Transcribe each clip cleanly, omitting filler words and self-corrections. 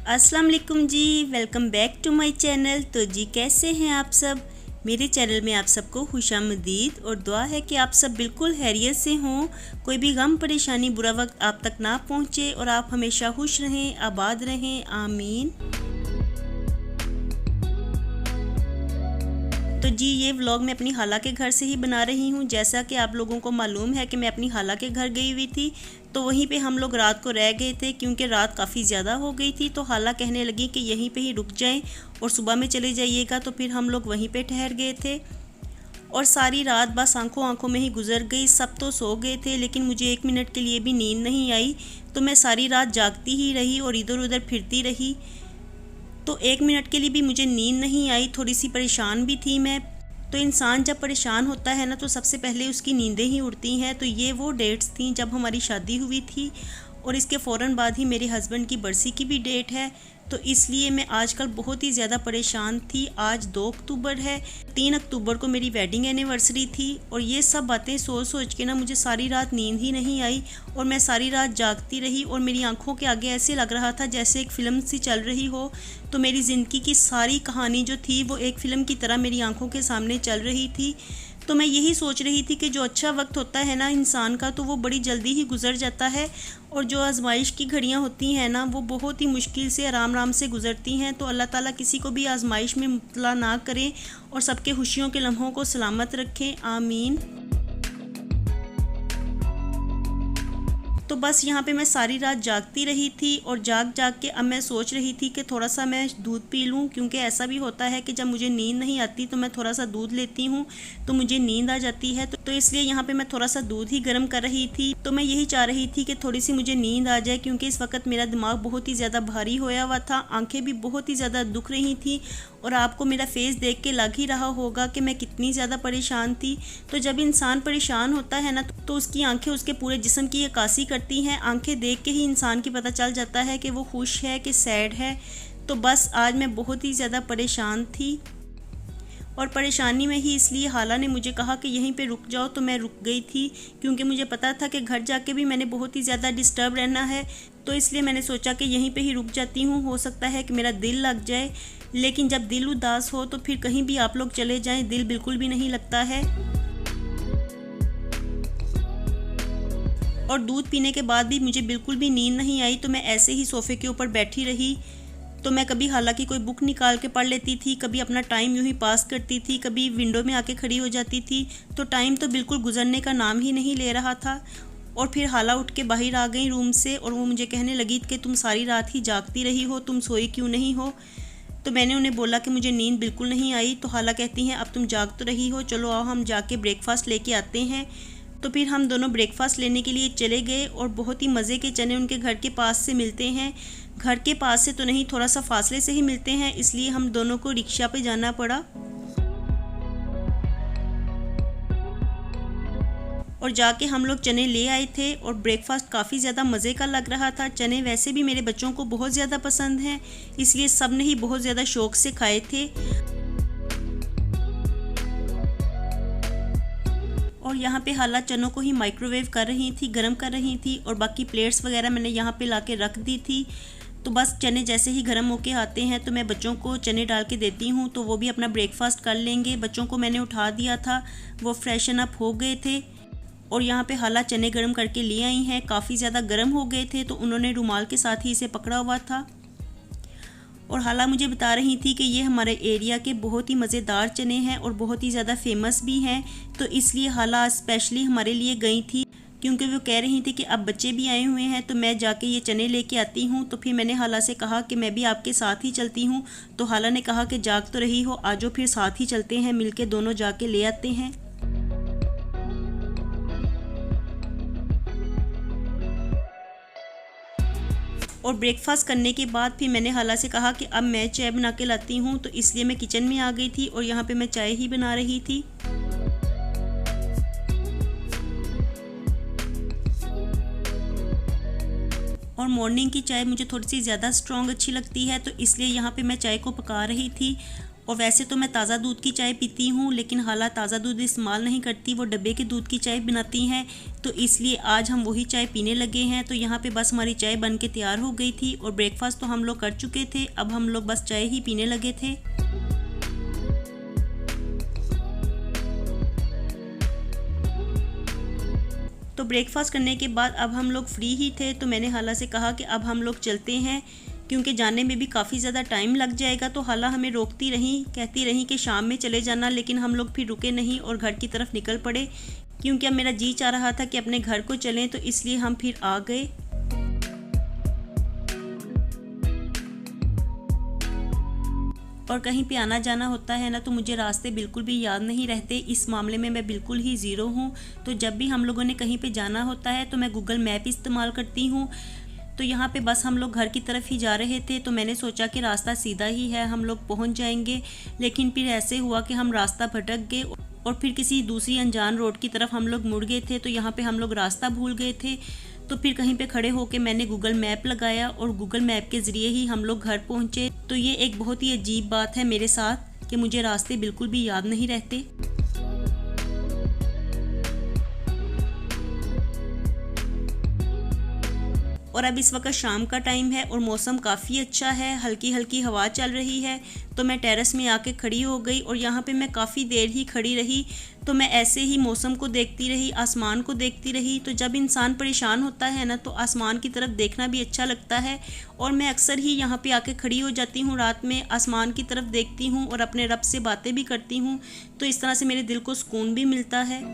अस्सलाम वालेकुम जी, welcome back to my channel. तो जी कैसे हैं आप सब। मेरे चैनल में आप सबको खुशामदीद और दुआ है कि आप सब बिल्कुल खैरियत से हों, कोई भी गम परेशानी बुरा वक्त आप तक ना पहुँचे और आप हमेशा खुश रहें, आबाद रहें, आमीन। तो जी ये व्लॉग मैं अपनी खाला के घर से ही बना रही हूँ। जैसा कि आप लोगों को मालूम है कि मैं अपनी खाला के घर गई हुई थी, तो वहीं पे हम लोग रात को रह गए थे क्योंकि रात काफ़ी ज़्यादा हो गई थी। तो खाला कहने लगी कि यहीं पे ही रुक जाएं और सुबह में चले जाइएगा। तो फिर हम लोग वहीं पे ठहर गए थे और सारी रात बस आंखों आंखों में ही गुजर गई। सब तो सो गए थे लेकिन मुझे 1 मिनट के लिए भी नींद नहीं आई। तो मैं सारी रात जागती ही रही और इधर उधर फिरती रही। तो 1 मिनट के लिए भी मुझे नींद नहीं आई, थोड़ी सी परेशान भी थी मैं। तो इंसान जब परेशान होता है ना तो सबसे पहले उसकी नींदें ही उड़ती हैं। तो ये वो डेट्स थी जब हमारी शादी हुई थी और इसके फ़ौरन बाद ही मेरे हस्बैंड की बरसी की भी डेट है। तो इसलिए मैं आजकल बहुत ही ज़्यादा परेशान थी। आज 2 अक्टूबर है, 3 अक्टूबर को मेरी वेडिंग एनिवर्सरी थी और ये सब बातें सोच सोच के ना मुझे सारी रात नींद ही नहीं आई और मैं सारी रात जागती रही और मेरी आंखों के आगे ऐसे लग रहा था जैसे एक फ़िल्म सी चल रही हो। तो मेरी ज़िंदगी की सारी कहानी जो थी वो एक फ़िल्म की तरह मेरी आंखों के सामने चल रही थी। तो मैं यही सोच रही थी कि जो अच्छा वक्त होता है ना इंसान का तो वो बड़ी जल्दी ही गुजर जाता है और जो आजमाइश की घड़ियां होती हैं ना वो बहुत ही मुश्किल से आराम आराम से गुजरती हैं। तो अल्लाह ताला किसी को भी आजमाइश में मुब्तला ना करें और सबके खुशियों के लम्हों को सलामत रखें, आमीन। तो बस यहाँ पे मैं सारी रात जागती रही थी और जाग जाग के अब मैं सोच रही थी कि थोड़ा सा मैं दूध पी लूँ, क्योंकि ऐसा भी होता है कि जब मुझे नींद नहीं आती तो मैं थोड़ा सा दूध लेती हूँ तो मुझे नींद आ जाती है। तो इसलिए यहाँ पे मैं थोड़ा सा दूध ही गर्म कर रही थी। तो मैं यही चाह रही थी कि थोड़ी सी मुझे नींद आ जाए, क्योंकि इस वक्त मेरा दिमाग बहुत ही ज़्यादा भारी होया हुआ था, आँखें भी बहुत ही ज़्यादा दुख रही थी और आपको मेरा फेस देख के लग ही रहा होगा कि मैं कितनी ज़्यादा परेशान थी। तो जब इंसान परेशान होता है ना तो उसकी आंखें उसके पूरे जिस्म की अक्कासी करती हैं। आंखें देख के ही इंसान की पता चल जाता है कि वो खुश है कि सैड है। तो बस आज मैं बहुत ही ज़्यादा परेशान थी और परेशानी में ही इसलिए खाला ने मुझे कहा कि यहीं पे रुक जाओ। तो मैं रुक गई थी क्योंकि मुझे पता था कि घर जाके भी मैंने बहुत ही ज़्यादा डिस्टर्ब रहना है। तो इसलिए मैंने सोचा कि यहीं पे ही रुक जाती हूँ, हो सकता है कि मेरा दिल लग जाए। लेकिन जब दिल उदास हो तो फिर कहीं भी आप लोग चले जाएं दिल बिल्कुल भी नहीं लगता है। और दूध पीने के बाद भी मुझे बिल्कुल भी नींद नहीं आई। तो मैं ऐसे ही सोफ़े के ऊपर बैठी रही। तो मैं कभी हालांकि कोई बुक निकाल के पढ़ लेती थी, कभी अपना टाइम यूँ ही पास करती थी, कभी विंडो में आके खड़ी हो जाती थी। तो टाइम तो बिल्कुल गुजरने का नाम ही नहीं ले रहा था। और फिर हाला उठ के बाहर आ गई रूम से और वो मुझे कहने लगी कि तुम सारी रात ही जागती रही हो, तुम सोई क्यों नहीं हो। तो मैंने उन्हें बोला कि मुझे नींद बिल्कुल नहीं आई। तो हाला कहती हैं अब तुम जाग तो रही हो, चलो आओ हम जाके ब्रेकफास्ट लेके आते हैं। तो फिर हम दोनों ब्रेकफास्ट लेने के लिए चले गए और बहुत ही मज़े के चने उनके घर के पास से मिलते हैं। घर के पास से तो नहीं, थोड़ा सा फासले से ही मिलते हैं, इसलिए हम दोनों को रिक्शा पे जाना पड़ा। और जाके हम लोग चने ले आए थे और ब्रेकफास्ट काफ़ी ज़्यादा मज़े का लग रहा था। चने वैसे भी मेरे बच्चों को बहुत ज़्यादा पसंद हैं, इसलिए सब ने ही बहुत ज़्यादा शौक़ से खाए थे। और यहाँ पे हाला चनों को ही माइक्रोवेव कर रही थी, गर्म कर रही थी और बाकी प्लेट्स वगैरह मैंने यहाँ पे लाके रख दी थी। तो बस चने जैसे ही गर्म होके आते हैं तो मैं बच्चों को चने डाल के देती हूँ तो वो भी अपना ब्रेकफास्ट कर लेंगे। बच्चों को मैंने उठा दिया था, वो फ्रेशन अप हो गए थे और यहाँ पे हाला चने गर्म करके ले आई हैं। काफ़ी ज़्यादा गर्म हो गए थे तो उन्होंने रुमाल के साथ ही इसे पकड़ा हुआ था। और हाला मुझे बता रही थी कि ये हमारे एरिया के बहुत ही मज़ेदार चने हैं और बहुत ही ज़्यादा फेमस भी हैं। तो इसलिए हाला स्पेशली हमारे लिए गई थी, क्योंकि वो कह रही थी कि अब बच्चे भी आए हुए हैं तो मैं जाके ये चने लेके आती हूँ। तो फिर मैंने हाला से कहा कि मैं भी आपके साथ ही चलती हूँ। तो हाला ने कहा कि जाग तो रही हो, आजो फिर साथ ही चलते हैं, मिलके दोनों जाके ले आते हैं। और ब्रेकफास्ट करने के बाद फिर मैंने हाला से कहा कि अब मैं चाय बना के लाती हूँ। तो इसलिए मैं किचन में आ गई थी और यहाँ पे मैं चाय ही बना रही थी। और मॉर्निंग की चाय मुझे थोड़ी सी ज़्यादा स्ट्रॉन्ग अच्छी लगती है तो इसलिए यहाँ पे मैं चाय को पका रही थी। और वैसे तो मैं ताज़ा दूध की चाय पीती हूँ, लेकिन हाला ताज़ा दूध इस्तेमाल नहीं करती, वो डब्बे के दूध की चाय बनाती हैं। तो इसलिए आज हम वही चाय पीने लगे हैं। तो यहाँ पे बस हमारी चाय बन के तैयार हो गई थी और ब्रेकफास्ट तो हम लोग कर चुके थे। अब हम लोग बस चाय ही पीने लगे थे। तो ब्रेकफास्ट करने के बाद अब हम लोग फ्री ही थे, तो मैंने हाला से कहा कि अब हम लोग चलते हैं, क्योंकि जाने में भी काफ़ी ज़्यादा टाइम लग जाएगा। तो हाला हमें रोकती रहीं, कहती रहीं कि शाम में चले जाना, लेकिन हम लोग फिर रुके नहीं और घर की तरफ निकल पड़े, क्योंकि अब मेरा जी चाह रहा था कि अपने घर को चलें। तो इसलिए हम फिर आ गए। और कहीं पे आना जाना होता है ना, तो मुझे रास्ते बिल्कुल भी याद नहीं रहते। इस मामले में मैं बिल्कुल ही ज़ीरो हूँ। तो जब भी हम लोगों ने कहीं पे जाना होता है तो मैं गूगल मैप इस्तेमाल करती हूँ। तो यहाँ पे बस हम लोग घर की तरफ ही जा रहे थे, तो मैंने सोचा कि रास्ता सीधा ही है, हम लोग पहुँच जाएंगे। लेकिन फिर ऐसे हुआ कि हम रास्ता भटक गए और फिर किसी दूसरी अनजान रोड की तरफ हम लोग मुड़ गए थे। तो यहाँ पे हम लोग रास्ता भूल गए थे। तो फिर कहीं पे खड़े होके मैंने गूगल मैप लगाया और गूगल मैप के ज़रिए ही हम लोग घर पहुँचे। तो ये एक बहुत ही अजीब बात है मेरे साथ कि मुझे रास्ते बिल्कुल भी याद नहीं रहते। और अब इस वक्त शाम का टाइम है और मौसम काफ़ी अच्छा है, हल्की हल्की हवा चल रही है। तो मैं टेरेस में आके खड़ी हो गई और यहाँ पे मैं काफ़ी देर ही खड़ी रही। तो मैं ऐसे ही मौसम को देखती रही, आसमान को देखती रही। तो जब इंसान परेशान होता है ना, तो आसमान की तरफ देखना भी अच्छा लगता है। और मैं अक्सर ही यहाँ पे आके खड़ी हो जाती हूँ, रात में आसमान की तरफ देखती हूँ और अपने रब से बातें भी करती हूँ। तो इस तरह से मेरे दिल को सुकून भी मिलता है।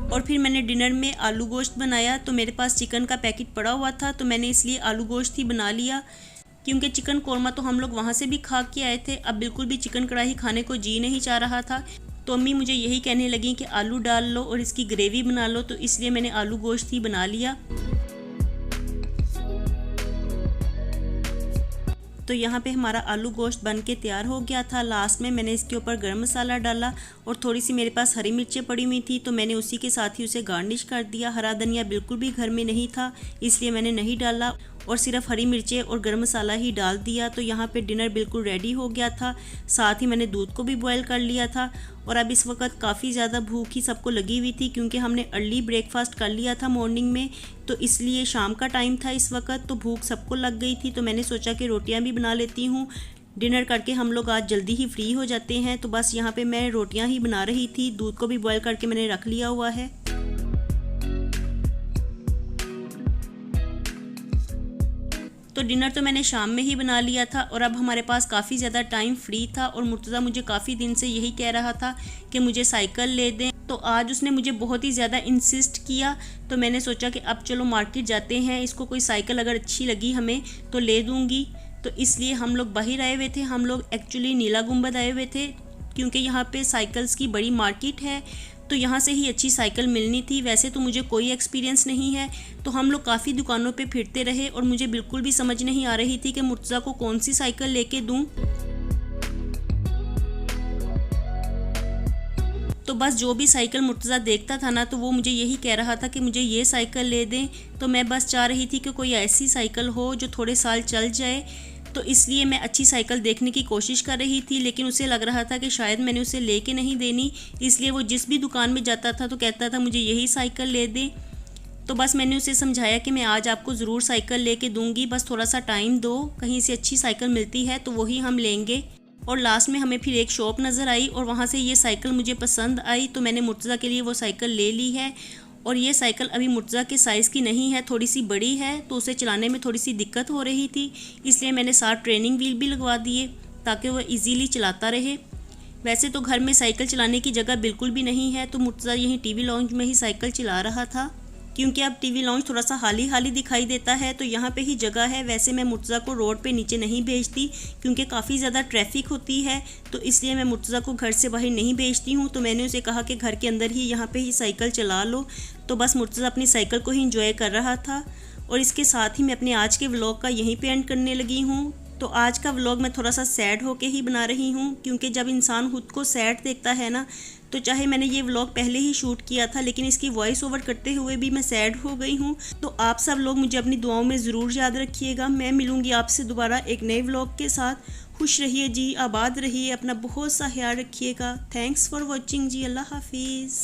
और फिर मैंने डिनर में आलू गोश्त बनाया। तो मेरे पास चिकन का पैकेट पड़ा हुआ था, तो मैंने इसलिए आलू गोश्त ही बना लिया, क्योंकि चिकन कोरमा तो हम लोग वहाँ से भी खा के आए थे। अब बिल्कुल भी चिकन कढ़ाई खाने को जी नहीं चाह रहा था। तो अम्मी मुझे यही कहने लगी कि आलू डाल लो और इसकी ग्रेवी बना लो। तो इसलिए मैंने आलू गोश्त ही बना लिया। तो यहाँ पे हमारा आलू गोश्त बन के तैयार हो गया था। लास्ट में मैंने इसके ऊपर गरम मसाला डाला और थोड़ी सी मेरे पास हरी मिर्चें पड़ी हुई थी, तो मैंने उसी के साथ ही उसे गार्निश कर दिया। हरा धनिया बिल्कुल भी घर में नहीं था, इसलिए मैंने नहीं डाला और सिर्फ हरी मिर्चें और गरम मसाला ही डाल दिया। तो यहाँ पे डिनर बिल्कुल रेडी हो गया था। साथ ही मैंने दूध को भी बॉयल कर लिया था। और अब इस वक्त काफ़ी ज़्यादा भूख ही सबको लगी हुई थी, क्योंकि हमने अर्ली ब्रेकफास्ट कर लिया था मॉर्निंग में। तो इसलिए शाम का टाइम था इस वक्त, तो भूख सबको लग गई थी। तो मैंने सोचा कि रोटियां भी बना लेती हूँ। डिनर करके हम लोग आज जल्दी ही फ्री हो जाते हैं। तो बस यहाँ पे मैं रोटियां ही बना रही थी। दूध को भी बॉयल करके मैंने रख लिया हुआ है। तो डिनर तो मैंने शाम में ही बना लिया था और अब हमारे पास काफ़ी ज़्यादा टाइम फ्री था। और मुर्तज़ा मुझे काफ़ी दिन से यही कह रहा था कि मुझे साइकिल ले दें। तो आज उसने मुझे बहुत ही ज़्यादा इंसिस्ट किया। तो मैंने सोचा कि अब चलो मार्केट जाते हैं, इसको कोई साइकिल अगर अच्छी लगी हमें तो ले दूँगी। तो इसलिए हम लोग बाहर आए हुए थे। हम लोग एक्चुअली नीला गुंबद आए हुए थे, क्योंकि यहाँ पे साइकिल्स की बड़ी मार्केट है। तो यहाँ से ही अच्छी साइकिल मिलनी थी। वैसे तो मुझे कोई एक्सपीरियंस नहीं है। तो हम लोग काफ़ी दुकानों पे फिरते रहे और मुझे बिल्कुल भी समझ नहीं आ रही थी कि मुर्तज़ा को कौन सी साइकिल लेके दूँ। तो बस जो भी साइकिल मुर्तज़ा देखता था ना, तो वो मुझे यही कह रहा था कि मुझे ये साइकिल ले दें। तो मैं बस चाह रही थी कि कोई ऐसी साइकिल हो जो थोड़े साल चल जाए। तो इसलिए मैं अच्छी साइकिल देखने की कोशिश कर रही थी, लेकिन उसे लग रहा था कि शायद मैंने उसे लेके नहीं देनी। इसलिए वो जिस भी दुकान में जाता था तो कहता था मुझे यही साइकिल ले दे। तो बस मैंने उसे समझाया कि मैं आज आपको ज़रूर साइकिल लेके दूंगी, बस थोड़ा सा टाइम दो, कहीं से अच्छी साइकिल मिलती है तो वही हम लेंगे। और लास्ट में हमें फिर एक शॉप नज़र आई और वहाँ से ये साइकिल मुझे पसंद आई। तो मैंने मुर्तज़ा के लिए वो साइकिल ले ली है। और ये साइकिल अभी मुर्तज़ा के साइज़ की नहीं है, थोड़ी सी बड़ी है, तो उसे चलाने में थोड़ी सी दिक्कत हो रही थी। इसलिए मैंने साथ ट्रेनिंग व्हील भी लगवा दिए ताकि वह इजीली चलाता रहे। वैसे तो घर में साइकिल चलाने की जगह बिल्कुल भी नहीं है, तो मुर्तज़ा यहीं टीवी लॉन्ज में ही साइकिल चला रहा था, क्योंकि अब टीवी लॉन्ज थोड़ा सा खाली खाली दिखाई देता है। तो यहाँ पे ही जगह है। वैसे मैं मुर्तज़ा को रोड पे नीचे नहीं भेजती, क्योंकि काफ़ी ज़्यादा ट्रैफिक होती है। तो इसलिए मैं मुर्तज़ा को घर से बाहर नहीं भेजती हूँ। तो मैंने उसे कहा कि घर के अंदर ही यहाँ पे ही साइकिल चला लो। तो बस मुर्तज़ा अपनी साइकिल को ही इंजॉय कर रहा था। और इसके साथ ही मैं अपने आज के व्लॉग का यहीं पे एंड करने लगी हूँ। तो आज का व्लॉग मैं थोड़ा सा सैड होके ही बना रही हूँ, क्योंकि जब इंसान खुद को सैड देखता है ना, तो चाहे मैंने ये व्लॉग पहले ही शूट किया था लेकिन इसकी वॉइस ओवर करते हुए भी मैं सैड हो गई हूँ। तो आप सब लोग मुझे अपनी दुआओं में ज़रूर याद रखिएगा। मैं मिलूँगी आपसे दोबारा एक नए व्लॉग के साथ। खुश रहिए जी, आबाद रहिए, अपना बहुत सा ख्याल रखिएगा। थैंक्स फॉर वॉचिंग जी, अल्लाह हाफिज़।